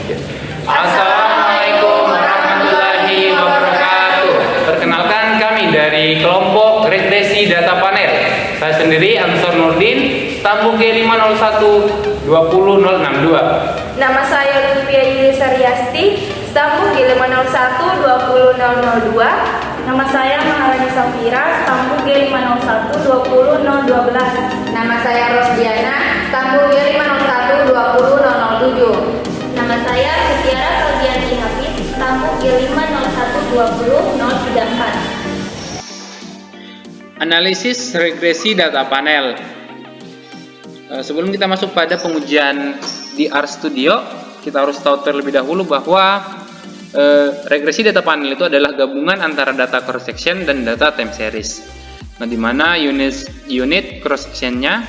Assalamualaikum warahmatullahi wabarakatuh. Perkenalkan, kami dari kelompok regresi data panel. Saya sendiri Ansor Nurdin, stambuk G501 20062. Nama saya Lutfia Yulisa Riasti, stambuk G501 20002. Nama saya Maharani Safira, stambuk G501 20012. Nama saya Rosdiana, stambuk G501 20007. Nama saya Setiara Saudianti Hafiz, stambuk G501 20034. Analisis regresi data panel. Sebelum kita masuk pada pengujian di RStudio, kita harus tahu terlebih dahulu bahwa regresi data panel itu adalah gabungan antara data cross section dan data time series. Nah, di mana unit cross sectionnya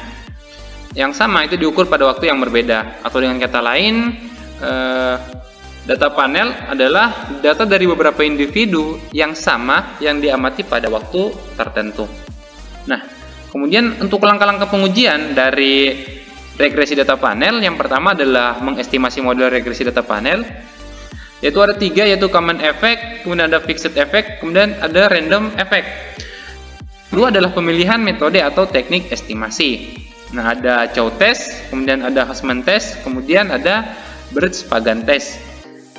yang sama itu diukur pada waktu yang berbeda, atau dengan kata lain, data panel adalah data dari beberapa individu yang sama yang diamati pada waktu tertentu. Nah, kemudian untuk langkah-langkah pengujian dari regresi data panel, yang pertama adalah mengestimasi model regresi data panel, yaitu ada 3, yaitu common effect, kemudian ada fixed effect, kemudian ada random effect. Kedua adalah pemilihan metode atau teknik estimasi. Nah, ada Chow test, kemudian ada Hussman test, kemudian ada Birch-Pagan test.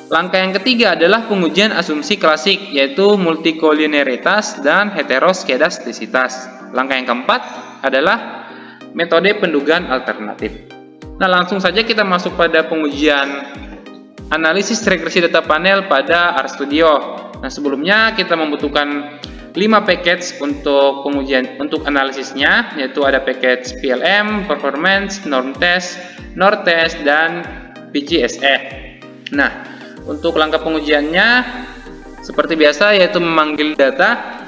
Langkah yang ketiga adalah pengujian asumsi klasik, yaitu multikolinearitas dan heteroskedastisitas. Langkah yang keempat adalah metode pendugaan alternatif. Nah, langsung saja kita masuk pada pengujian analisis regresi data panel pada RStudio. Nah, sebelumnya kita membutuhkan 5 package untuk pengujian untuk analisisnya, yaitu ada package PLM, performance, norm test, NOR test, dan PGSE. Nah, untuk langkah pengujiannya seperti biasa, yaitu memanggil data.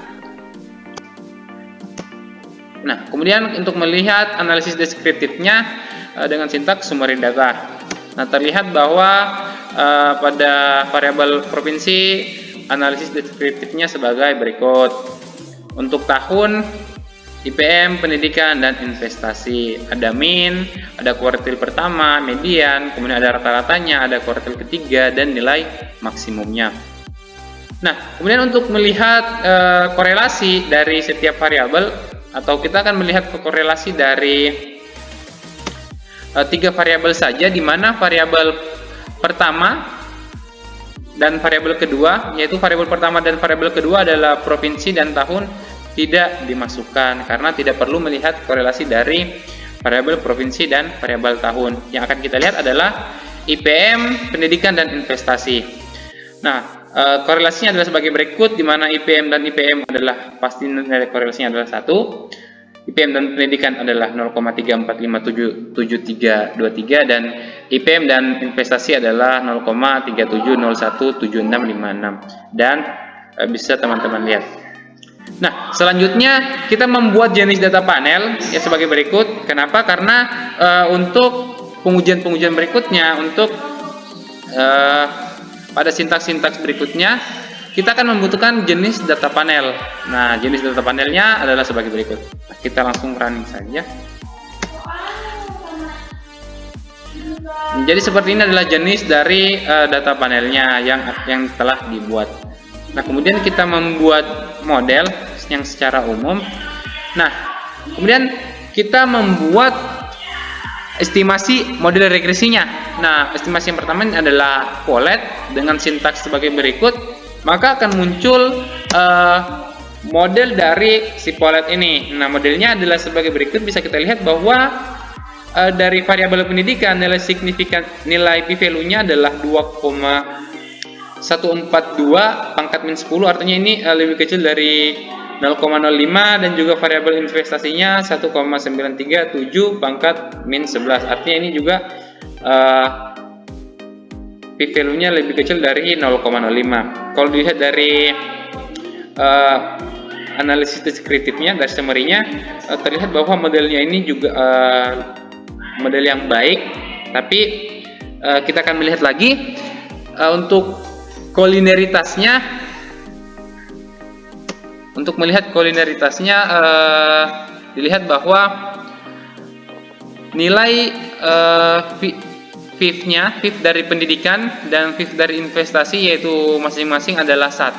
Nah, kemudian untuk melihat analisis deskriptifnya dengan sintaks summarin data. Nah, terlihat bahwa pada variabel provinsi analisis deskriptifnya sebagai berikut. Untuk tahun, IPM, pendidikan, dan investasi. Ada min, ada kuartil pertama, median, kemudian ada rata-ratanya, ada kuartil ketiga, dan nilai maksimumnya. Nah, kemudian untuk melihat korelasi dari setiap variabel, atau kita akan melihat korelasi dari 3 variabel saja, di mana variabel pertama dan variabel kedua, yaitu variabel pertama dan variabel kedua adalah provinsi dan tahun, tidak dimasukkan karena tidak perlu melihat korelasi dari variabel provinsi dan variabel tahun. Yang akan kita lihat adalah IPM, pendidikan, dan investasi. Nah, korelasinya adalah sebagai berikut, di mana IPM dan IPM adalah pasti nilai korelasinya adalah 1. IPM dan pendidikan adalah 0,3457323 dan IPM dan investasi adalah 0,37017656, dan bisa teman-teman lihat. Nah, selanjutnya kita membuat jenis data panel ya sebagai berikut. Kenapa? Karena untuk pengujian-pengujian berikutnya, untuk pada sintaks-sintaks berikutnya, kita akan membutuhkan jenis data panel. Nah, jenis data panelnya adalah sebagai berikut. Kita langsung running saja. Jadi seperti ini adalah jenis dari data panelnya yang telah dibuat. Nah, kemudian kita membuat model yang secara umum. Nah, kemudian kita membuat estimasi model regresinya. Nah, estimasi yang pertama adalah polet dengan sintaks sebagai berikut. Maka akan muncul model dari si polet ini. Nah, modelnya adalah sebagai berikut. Bisa kita lihat bahwa dari variabel pendidikan nilai signifikan, nilai p-value-nya adalah 2,142 pangkat min 10, artinya ini lebih kecil dari 0,05, dan juga variabel investasinya 1,937 pangkat min 11, artinya ini juga p-value-nya lebih kecil dari 0,05. Kalau dilihat dari analisis deskriptifnya, dari summary-nya, terlihat bahwa modelnya ini juga model yang baik, tapi kita akan melihat lagi untuk kolineritasnya. Untuk melihat kolineritasnya, dilihat bahwa nilai VIF-nya, VIF dari pendidikan dan VIF dari investasi, yaitu masing-masing adalah 1,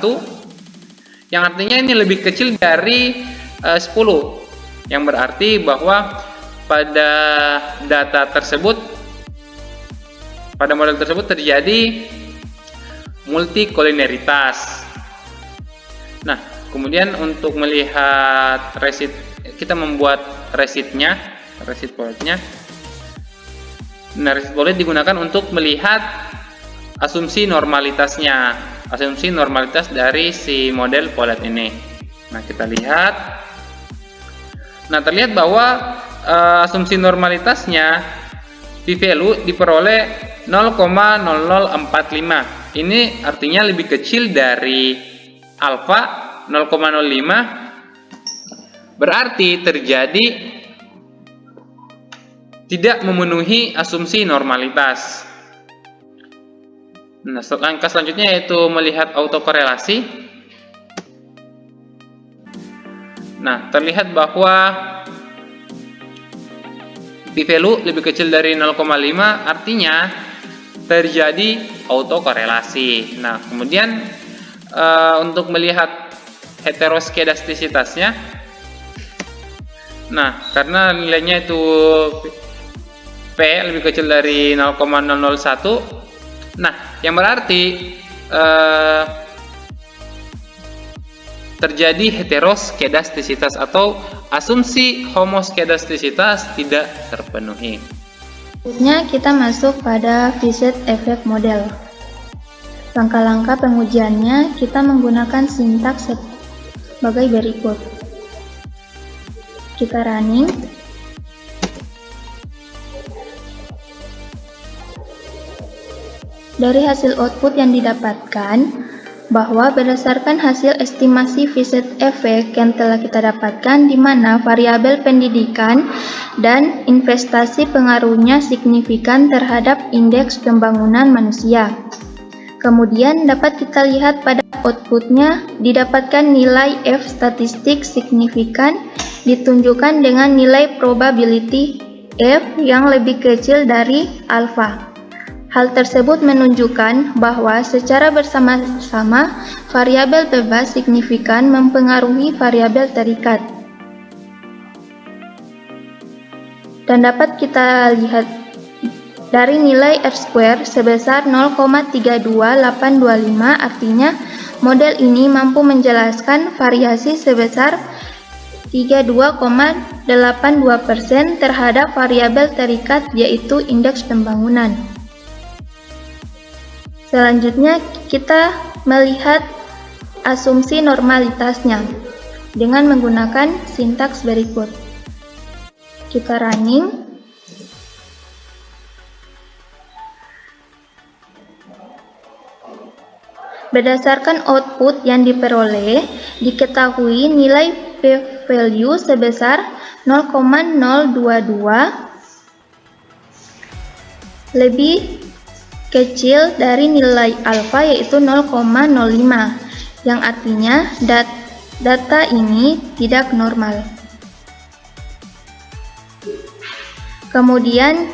yang artinya ini lebih kecil dari 10, yang berarti bahwa pada data tersebut, pada model tersebut terjadi multikolinialitas. Nah, kemudian untuk melihat resit, kita membuat resit politnya. Nah, resit polit digunakan untuk melihat asumsi normalitasnya, asumsi normalitas dari si model polit ini. Nah, kita lihat. Nah, terlihat bahwa asumsi normalitasnya p-value diperoleh 0,0045. Ini artinya lebih kecil dari alfa 0,05, berarti terjadi tidak memenuhi asumsi normalitas. Nah, langkah selanjutnya yaitu melihat autokorelasi. Nah, terlihat bahwa p-value lebih kecil dari 0,5, artinya terjadi autokorelasi. Nah, kemudian untuk melihat heteroskedastisitasnya, nah, karena nilainya itu P lebih kecil dari 0,001, nah, yang berarti terjadi heteroskedastisitas atau asumsi homoskedastisitas tidak terpenuhi. Selanjutnya kita masuk pada Fishett Effect Model. Langkah-langkah pengujiannya kita menggunakan sintaks sebagai berikut. Kita running. Dari hasil output yang didapatkan, bahwa berdasarkan hasil estimasi Fishett Effect yang telah kita dapatkan, di mana variabel pendidikan dan investasi pengaruhnya signifikan terhadap indeks pembangunan manusia. Kemudian dapat kita lihat pada outputnya didapatkan nilai F statistik signifikan ditunjukkan dengan nilai probability F yang lebih kecil dari alfa. Hal tersebut menunjukkan bahwa secara bersama-sama variabel bebas signifikan mempengaruhi variabel terikat. Dan dapat kita lihat dari nilai R-square sebesar 0,32825, artinya model ini mampu menjelaskan variasi sebesar 32,82% terhadap variabel terikat, yaitu indeks pembangunan. Selanjutnya kita melihat asumsi normalitasnya dengan menggunakan sintaks berikut. Kita running. Berdasarkan output yang diperoleh, diketahui nilai p-value sebesar 0,022 lebih kecil dari nilai alfa, yaitu 0,05, yang artinya data ini tidak normal. Kemudian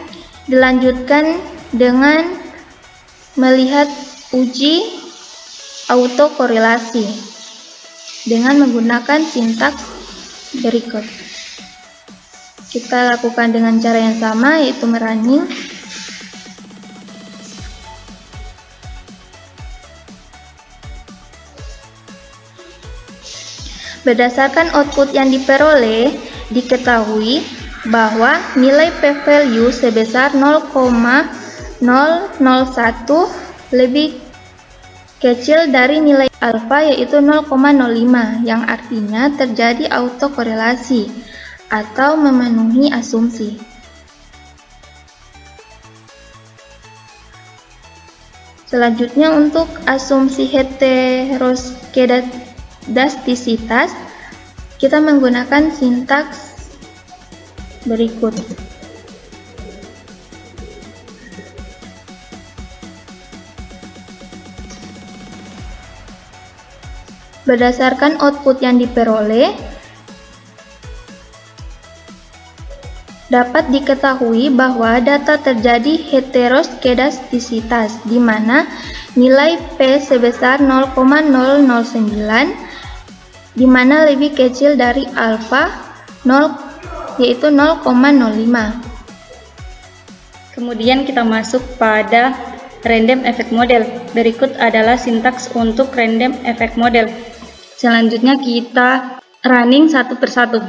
dilanjutkan dengan melihat uji autokorelasi dengan menggunakan sintaks berikut. Kita lakukan dengan cara yang sama, yaitu merunning. Berdasarkan output yang diperoleh, diketahui bahwa nilai p-value sebesar 0,001 lebih kecil dari nilai alfa, yaitu 0,05, yang artinya terjadi autokorelasi atau memenuhi asumsi. Selanjutnya untuk asumsi heteroskedastisitas, kita menggunakan sintaks berikut. Berdasarkan output yang diperoleh, Dapat diketahui bahwa data terjadi heteroskedastisitas, di mana nilai P sebesar 0,009, di mana lebih kecil dari alfa, yaitu 0,05. Kemudian kita masuk pada random effect model. Berikut adalah sintaks untuk random effect model. Selanjutnya kita running satu persatu.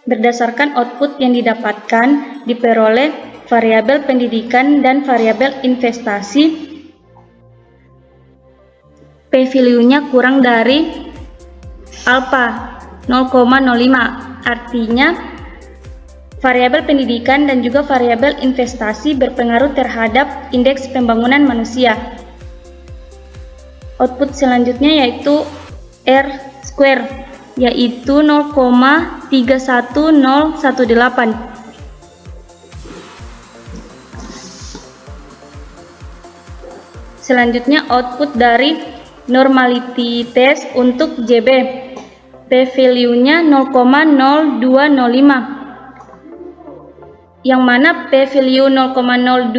Berdasarkan output yang didapatkan, diperoleh variabel pendidikan dan variabel investasi. P-value-nya kurang dari alpha 0,05. Artinya, variabel pendidikan dan juga variabel investasi berpengaruh terhadap indeks pembangunan manusia. Output selanjutnya yaitu R square, yaitu 0,31018. Selanjutnya output dari normality test untuk JB. P-value-nya 0,0205. Yang mana P-value 0,0205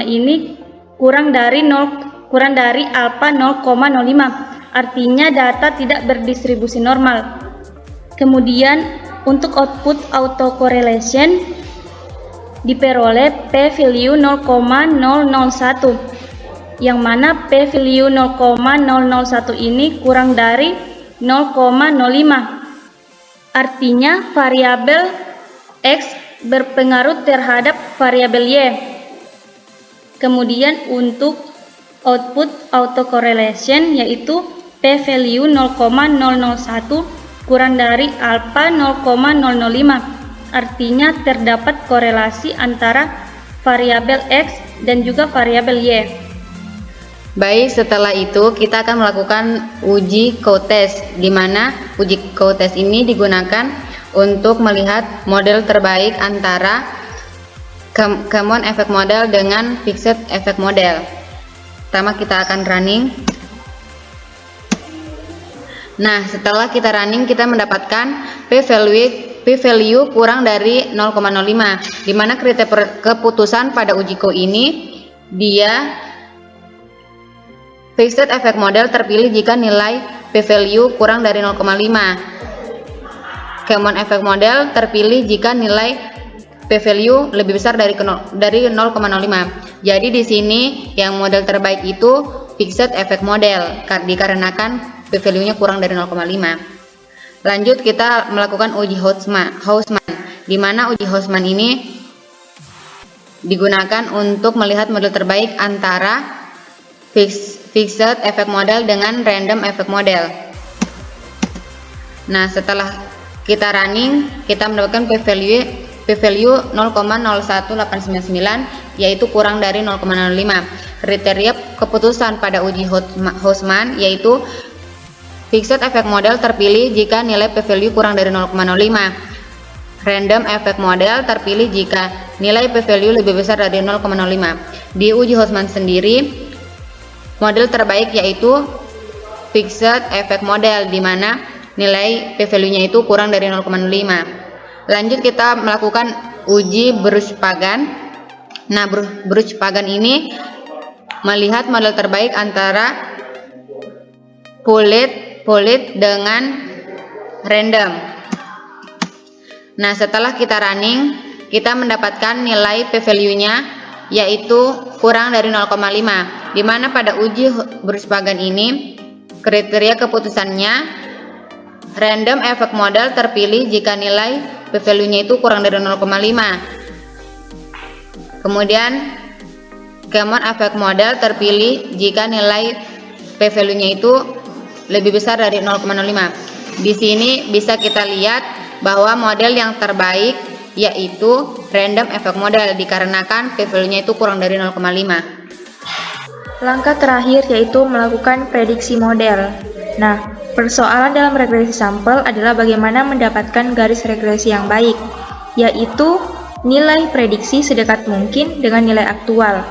ini kurang dari alpha 0,05. Artinya data tidak berdistribusi normal. Kemudian untuk output autocorrelation diperoleh P-value 0,001, yang mana P-value 0,001 ini kurang dari 0,05. Artinya variabel X berpengaruh terhadap variabel Y. Kemudian untuk output autocorrelation yaitu P-value 0,001 kurang dari alpha 0,005. Artinya terdapat korelasi antara variabel X dan juga variabel Y. Baik, setelah itu kita akan melakukan uji co-test, di mana uji co-test ini digunakan untuk melihat model terbaik antara common effect model dengan fixed effect model. Pertama kita akan running. Nah, setelah kita running kita mendapatkan p-value kurang dari 0,05, di mana kriteria keputusan pada uji co ini dia fixed effect model terpilih jika nilai p-value kurang dari 0,5. Common effect model terpilih jika nilai p-value lebih besar dari 0,05. Jadi di sini yang model terbaik itu fixed effect model dikarenakan p-value-nya kurang dari 0,5. Lanjut kita melakukan uji Hausmann, di mana uji Hausmann ini digunakan untuk melihat model terbaik antara fixed effect model dengan random effect model. Nah, setelah kita running, kita mendapatkan p-value 0,01899, yaitu kurang dari 0,05. Kriteria keputusan pada uji Hausmann yaitu fixed effect model terpilih jika nilai p-value kurang dari 0,05. Random effect model terpilih jika nilai p-value lebih besar dari 0,05. Di uji Hausmann sendiri, model terbaik yaitu fixed effect model, di mana nilai p-value-nya itu kurang dari 0,05. Lanjut kita melakukan uji Bruch-Pagan. Nah, Bruch-Pagan ini melihat model terbaik antara pooled dengan random. Nah, setelah kita running, kita mendapatkan nilai p-value-nya yaitu kurang dari 0,5, di mana pada uji Bruch-Pagan ini kriteria keputusannya random effect model terpilih jika nilai p-value-nya itu kurang dari 0,5. Kemudian common effect model terpilih jika nilai p-value-nya itu lebih besar dari 0,05. Di sini bisa kita lihat bahwa model yang terbaik yaitu random effect model dikarenakan p-value-nya itu kurang dari 0,5. Langkah terakhir yaitu melakukan prediksi model. Nah, persoalan dalam regresi sampel adalah bagaimana mendapatkan garis regresi yang baik, yaitu nilai prediksi sedekat mungkin dengan nilai aktual.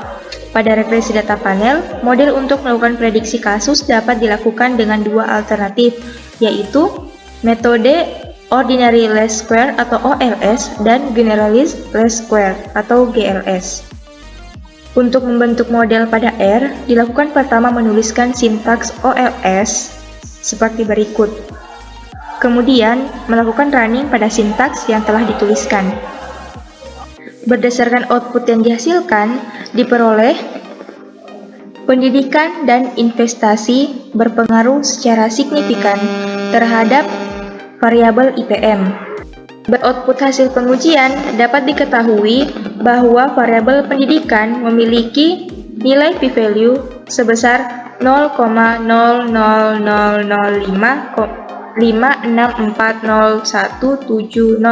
pada regresi data panel, model untuk melakukan prediksi kasus dapat dilakukan dengan dua alternatif, yaitu metode Ordinary Least Square atau OLS dan Generalized Least Square atau GLS. Untuk membentuk model pada R, dilakukan pertama menuliskan sintaks OLS seperti berikut. Kemudian, melakukan running pada sintaks yang telah dituliskan. Berdasarkan output yang dihasilkan, diperoleh pendidikan dan investasi berpengaruh secara signifikan terhadap variabel IPM. Beroutput hasil pengujian dapat diketahui bahwa variabel pendidikan memiliki nilai p-value sebesar 0,005564070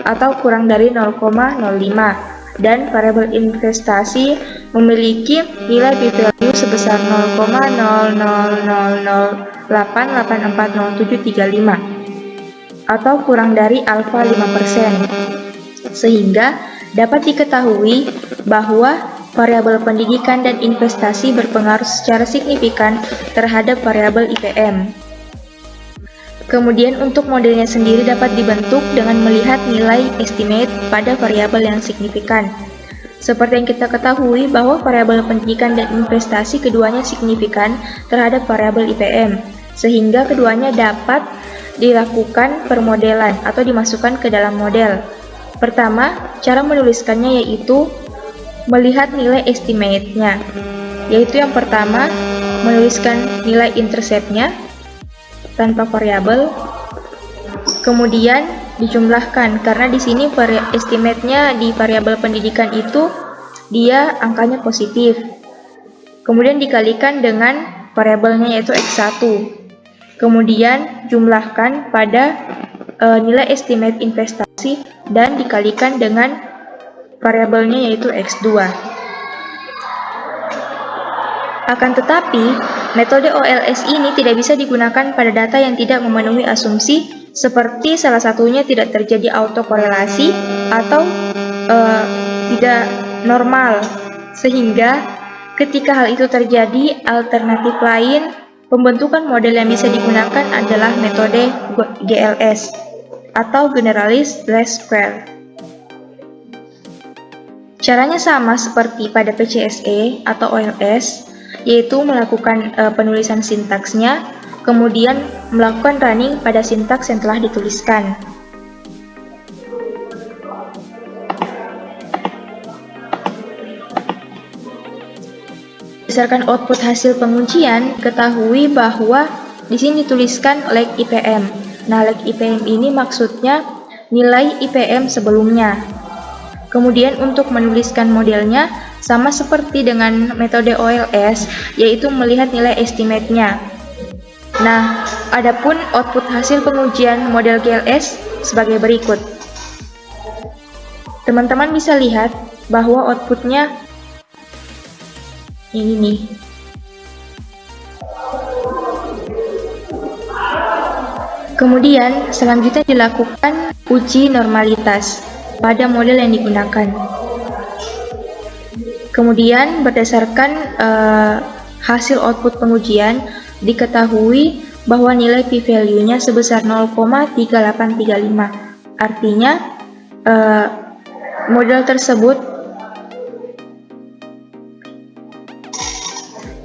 atau kurang dari 0,05, dan variabel investasi memiliki nilai p-value sebesar 0,0008840735 atau kurang dari alfa 5%, sehingga dapat diketahui bahwa variabel pendidikan dan investasi berpengaruh secara signifikan terhadap variabel IPM. Kemudian untuk modelnya sendiri dapat dibentuk dengan melihat nilai estimate pada variabel yang signifikan. Seperti yang kita ketahui bahwa variabel pendidikan dan investasi keduanya signifikan terhadap variabel IPM, sehingga keduanya dapat dilakukan permodelan atau dimasukkan ke dalam model. Pertama, cara menuliskannya yaitu melihat nilai estimate-nya, yaitu yang pertama menuliskan nilai intercept-nya tanpa variabel, kemudian dijumlahkan karena di sini estimate-nya di variabel pendidikan itu dia angkanya positif. Kemudian dikalikan dengan variabelnya yaitu X1. Kemudian jumlahkan pada nilai estimate investasi dan dikalikan dengan variabelnya yaitu X2. Akan tetapi, metode OLS ini tidak bisa digunakan pada data yang tidak memenuhi asumsi seperti salah satunya tidak terjadi autokorelasi atau tidak normal, sehingga ketika hal itu terjadi, alternatif lain pembentukan model yang bisa digunakan adalah metode GLS atau Generalized Least Square. Caranya sama seperti pada PCSE atau OLS, yaitu melakukan penulisan sintaksnya, kemudian melakukan running pada sintaks yang telah dituliskan. Berdasarkan output hasil pengujian, ketahui bahwa di sini dituliskan lag IPM. Nah, lag IPM ini maksudnya nilai IPM sebelumnya. Kemudian untuk menuliskan modelnya sama seperti dengan metode OLS, yaitu melihat nilai estimate-nya. Nah, adapun output hasil pengujian model GLS sebagai berikut. Teman-teman bisa lihat bahwa outputnya ini nih. Kemudian selanjutnya dilakukan uji normalitas pada model yang digunakan. Kemudian berdasarkan hasil output pengujian diketahui bahwa nilai p-value-nya sebesar 0,3835. Artinya model tersebut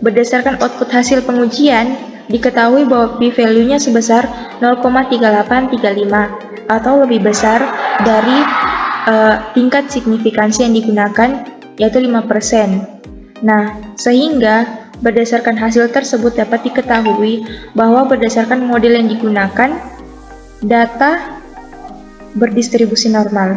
berdasarkan output hasil pengujian, diketahui bahwa p-value-nya sebesar 0,3835 atau lebih besar dari tingkat signifikansi yang digunakan, yaitu 5%. Nah, sehingga berdasarkan hasil tersebut dapat diketahui bahwa berdasarkan model yang digunakan, data berdistribusi normal.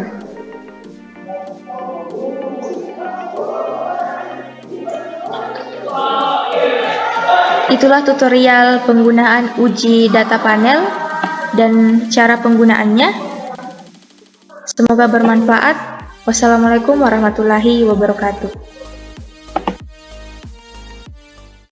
Itulah tutorial penggunaan uji data panel dan cara penggunaannya. Semoga bermanfaat. Wassalamualaikum warahmatullahi wabarakatuh.